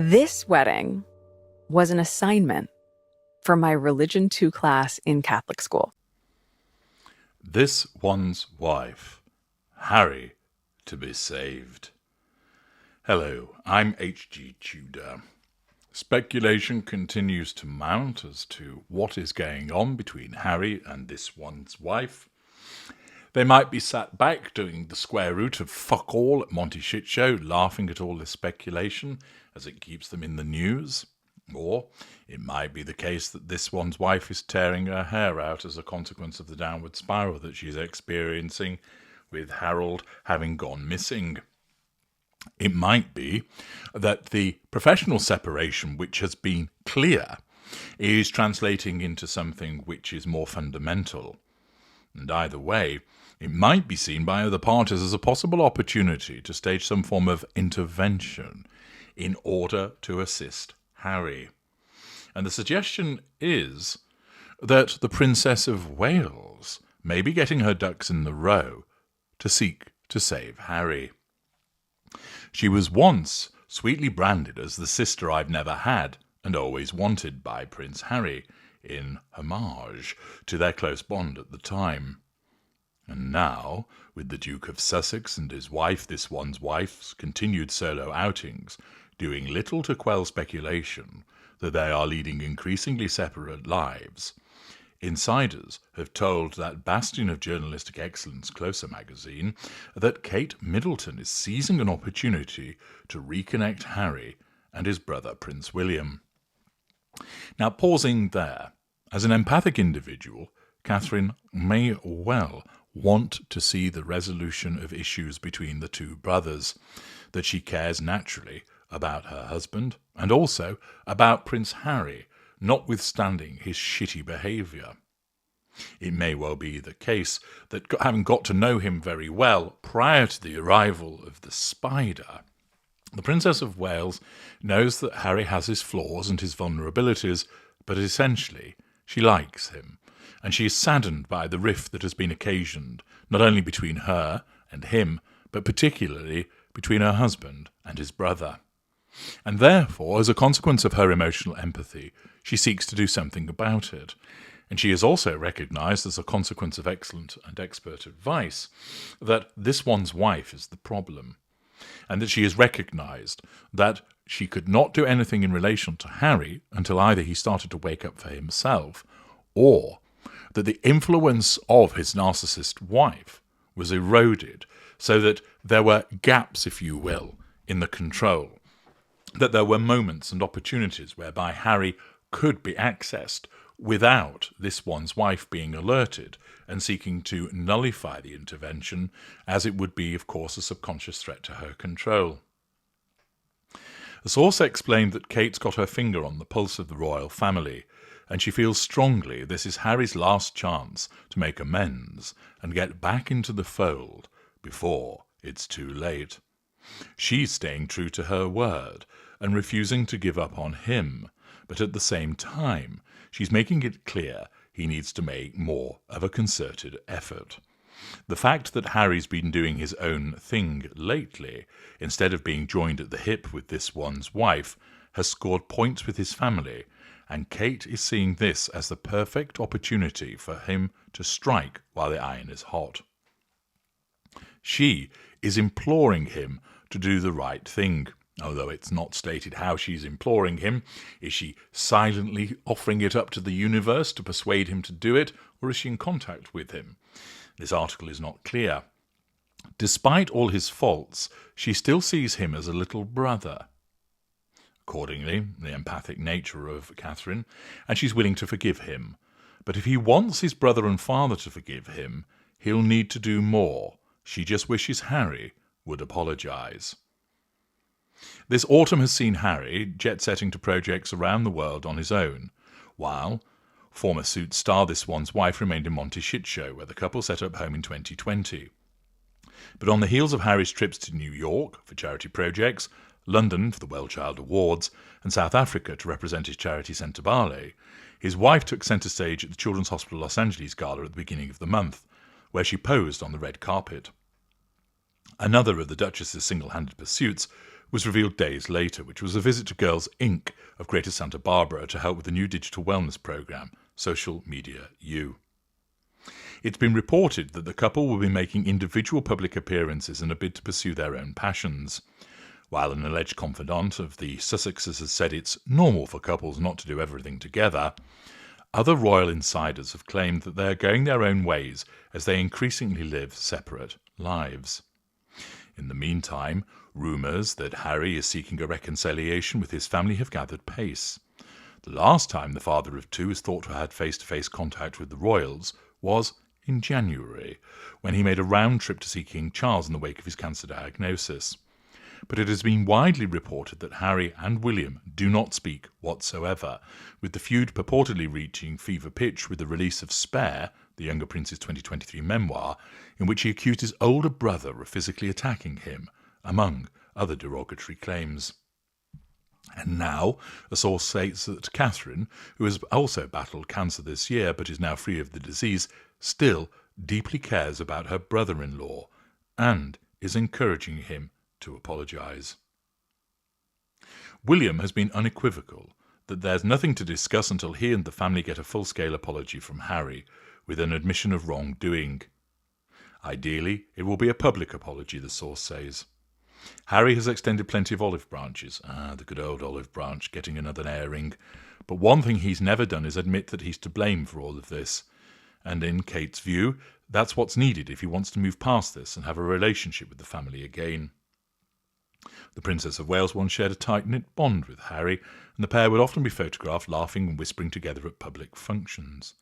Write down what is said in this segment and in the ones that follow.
This wedding was an assignment for my Religion 2 class in Catholic school. This one's wife, Harry, to be saved. Hello, I'm H.G. Tudor. Speculation continues to mount as to what is going on between Harry and this one's wife. They might be sat back doing the square root of fuck all at Monty Shit Show, laughing at all this speculation as it keeps them in the news. Or it might be the case that this one's wife is tearing her hair out as a consequence of the downward spiral that she's experiencing with Harold having gone missing. It might be that the professional separation, which has been clear, is translating into something which is more fundamental. And either way, it might be seen by other parties as a possible opportunity to stage some form of intervention in order to assist Harry. And the suggestion is that the Princess of Wales may be getting her ducks in the row to seek to save Harry. She was once sweetly branded as the sister I've never had and always wanted by Prince Harry, in homage to their close bond at the time. And now, with the Duke of Sussex and his wife, this one's wife's continued solo outings, doing little to quell speculation that they are leading increasingly separate lives, insiders have told that bastion of journalistic excellence, Closer magazine, that Kate Middleton is seizing an opportunity to reconnect Harry and his brother Prince William. Now, pausing there, as an empathic individual, Catherine may well want to see the resolution of issues between the two brothers, that she cares naturally about her husband and also about Prince Harry, notwithstanding his shitty behaviour. It may well be the case that, having got to know him very well prior to the arrival of the spider, the Princess of Wales knows that Harry has his flaws and his vulnerabilities, but essentially she likes him, and she is saddened by the rift that has been occasioned, not only between her and him, but particularly between her husband and his brother. And therefore, as a consequence of her emotional empathy, she seeks to do something about it. And she is also recognised, as a consequence of excellent and expert advice, that this one's wife is the problem, and that she is recognised that she could not do anything in relation to Harry until either he started to wake up for himself, or that the influence of his narcissist wife was eroded, so that there were gaps, if you will, in the control, that there were moments and opportunities whereby Harry could be accessed without this one's wife being alerted and seeking to nullify the intervention, as it would be, of course, a subconscious threat to her control. The source explained that Kate's got her finger on the pulse of the royal family, and she feels strongly this is Harry's last chance to make amends and get back into the fold before it's too late. She's staying true to her word and refusing to give up on him, but at the same time, she's making it clear he needs to make more of a concerted effort. The fact that Harry's been doing his own thing lately, instead of being joined at the hip with this one's wife, has scored points with his family, and Kate is seeing this as the perfect opportunity for him to strike while the iron is hot. She is imploring him to do the right thing. Although it's not stated how she's imploring him. Is she silently offering it up to the universe to persuade him to do it, or is she in contact with him? This article is not clear. Despite all his faults, she still sees him as a little brother. Accordingly, the empathic nature of Catherine, and she's willing to forgive him. But if he wants his brother and father to forgive him, he'll need to do more. She just wishes Harry would apologise. This autumn has seen Harry jet-setting to projects around the world on his own, while former Suits star This One's Wife remained in Monty Shit Show, where the couple set up home in 2020. But on the heels of Harry's trips to New York for charity projects, London for the Well Child Awards, and South Africa to represent his charity Centre Bale, his wife took centre stage at the Children's Hospital Los Angeles Gala at the beginning of the month, where she posed on the red carpet. Another of the Duchess's single-handed pursuits was revealed days later, which was a visit to Girls Inc. of Greater Santa Barbara to help with the new digital wellness program, Social Media U. It's been reported that the couple will be making individual public appearances in a bid to pursue their own passions. While an alleged confidant of the Sussexes has said it's normal for couples not to do everything together, other royal insiders have claimed that they are going their own ways as they increasingly live separate lives. In the meantime, rumours that Harry is seeking a reconciliation with his family have gathered pace. The last time the father of two is thought to have had face-to-face contact with the royals was in January, when he made a round trip to see King Charles in the wake of his cancer diagnosis. But it has been widely reported that Harry and William do not speak whatsoever, with the feud purportedly reaching fever pitch with the release of Spare, the younger prince's 2023 memoir, in which he accused his older brother of physically attacking him, among other derogatory claims. And now, a source states that Catherine, who has also battled cancer this year but is now free of the disease, still deeply cares about her brother-in-law and is encouraging him to apologise. William has been unequivocal that there's nothing to discuss until he and the family get a full-scale apology from Harry, with an admission of wrongdoing. Ideally, it will be a public apology, the source says. Harry has extended plenty of olive branches. The good old olive branch, getting another airing. But one thing he's never done is admit that he's to blame for all of this. And in Kate's view, that's what's needed if he wants to move past this and have a relationship with the family again. The Princess of Wales once shared a tight-knit bond with Harry, and the pair would often be photographed laughing and whispering together at public functions.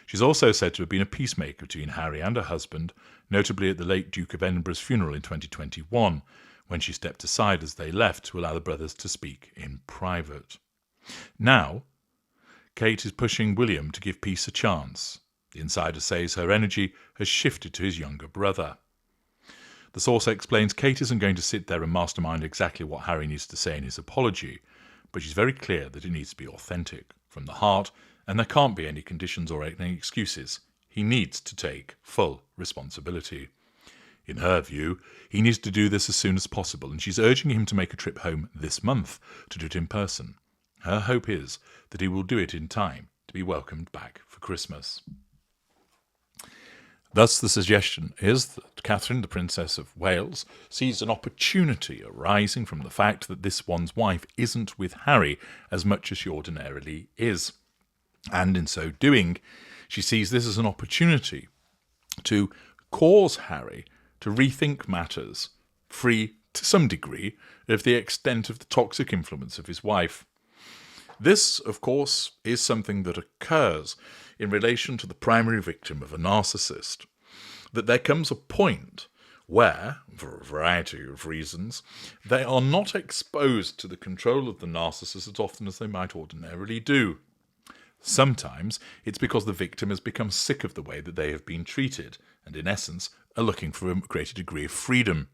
She's also said to have been a peacemaker between Harry and her husband, notably at the late Duke of Edinburgh's funeral in 2021, when she stepped aside as they left to allow the brothers to speak in private. Now, Kate is pushing William to give peace a chance. The insider says her energy has shifted to his younger brother. The source explains Kate isn't going to sit there and mastermind exactly what Harry needs to say in his apology, but she's very clear that it needs to be authentic, from the heart, and there can't be any conditions or any excuses. He needs to take full responsibility. In her view, he needs to do this as soon as possible, and she's urging him to make a trip home this month to do it in person. Her hope is that he will do it in time to be welcomed back for Christmas. Thus, the suggestion is that Catherine, the Princess of Wales, sees an opportunity arising from the fact that this one's wife isn't with Harry as much as she ordinarily is. And in so doing, she sees this as an opportunity to cause Harry to rethink matters, free to some degree of the extent of the toxic influence of his wife. This, of course, is something that occurs in relation to the primary victim of a narcissist, that there comes a point where, for a variety of reasons, they are not exposed to the control of the narcissist as often as they might ordinarily do. Sometimes it's because the victim has become sick of the way that they have been treated and, in essence, are looking for a greater degree of freedom.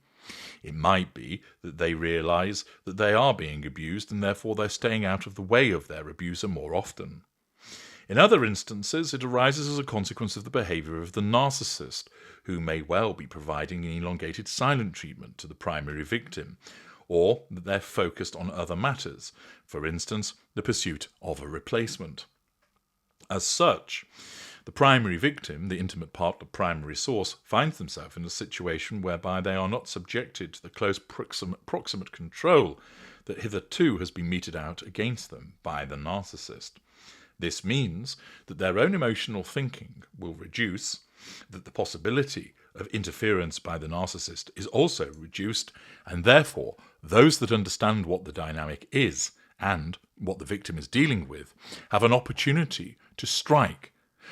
It might be that they realise that they are being abused and therefore they're staying out of the way of their abuser more often. In other instances, it arises as a consequence of the behaviour of the narcissist, who may well be providing an elongated silent treatment to the primary victim, or that they're focused on other matters, for instance, the pursuit of a replacement. As such, the primary victim, the intimate partner primary source, finds themselves in a situation whereby they are not subjected to the close proximate control that hitherto has been meted out against them by the narcissist. This means that their own emotional thinking will reduce, that the possibility of interference by the narcissist is also reduced, and therefore those that understand what the dynamic is and what the victim is dealing with have an opportunity to strike,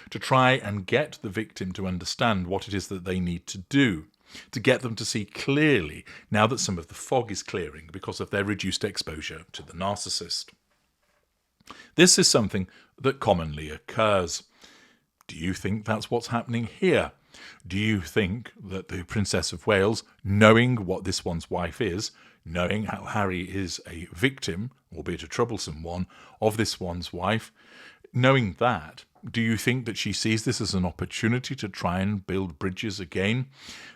to try and get the victim to understand what it is that they need to do, to get them to see clearly now that some of the fog is clearing because of their reduced exposure to the narcissist. This is something that commonly occurs. Do you think that's what's happening here? Do you think that the Princess of Wales, knowing what this one's wife is, knowing how Harry is a victim, albeit a troublesome one, of this one's wife, knowing that, do you think that she sees this as an opportunity to try and build bridges again?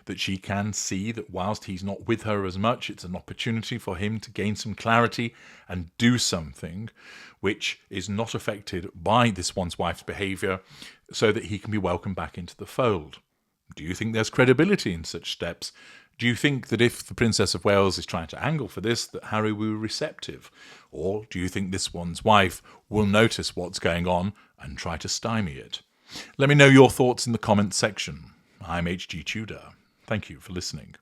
That she can see that whilst he's not with her as much, it's an opportunity for him to gain some clarity and do something which is not affected by this once wife's behaviour, so that he can be welcomed back into the fold? Do you think there's credibility in such steps? Do you think that if the Princess of Wales is trying to angle for this, that Harry will be receptive? Or do you think this one's wife will notice what's going on and try to stymie it? Let me know your thoughts in the comments section. I'm HG Tudor. Thank you for listening.